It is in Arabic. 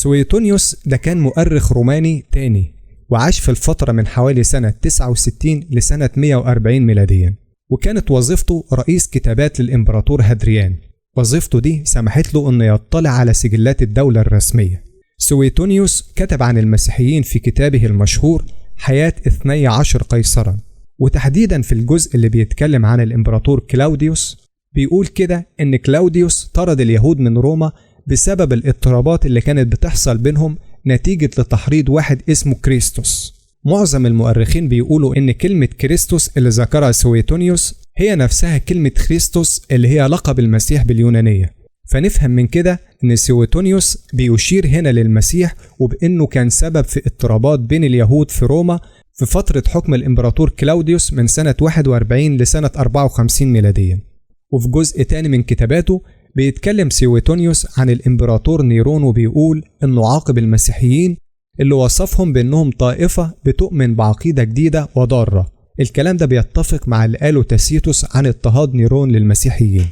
سويتونيوس ده كان مؤرخ روماني تاني، وعاش في الفترة من حوالي سنة 69 لسنة 140 ميلاديا، وكانت وظيفته رئيس كتابات للإمبراطور هادريان. وظيفته دي سمحت له أنه يطلع على سجلات الدولة الرسمية. سويتونيوس كتب عن المسيحيين في كتابه المشهور حياة 12 قيصرا، وتحديدا في الجزء اللي بيتكلم عن الإمبراطور كلاوديوس بيقول كده إن كلاوديوس طرد اليهود من روما بسبب الاضطرابات اللي كانت بتحصل بينهم نتيجة لتحريض واحد اسمه كريستوس. معظم المؤرخين بيقولوا إن كلمة كريستوس اللي ذكرها سويتونيوس هي نفسها كلمة خريستوس اللي هي لقب المسيح باليونانية. فنفهم من كده إن سويتونيوس بيشير هنا للمسيح، وبإنه كان سبب في اضطرابات بين اليهود في روما في فترة حكم الإمبراطور كلاوديوس من سنة 41 لسنة 54 ميلاديا. وفي جزء تاني من كتاباته بيتكلم سويتونيوس عن الإمبراطور نيرون، وبيقول إنه عاقب المسيحيين اللي وصفهم بأنهم طائفة بتؤمن بعقيدة جديدة وضارة. الكلام ده بيتفق مع اللي قاله تاسيتوس عن اضطهاد نيرون للمسيحيين.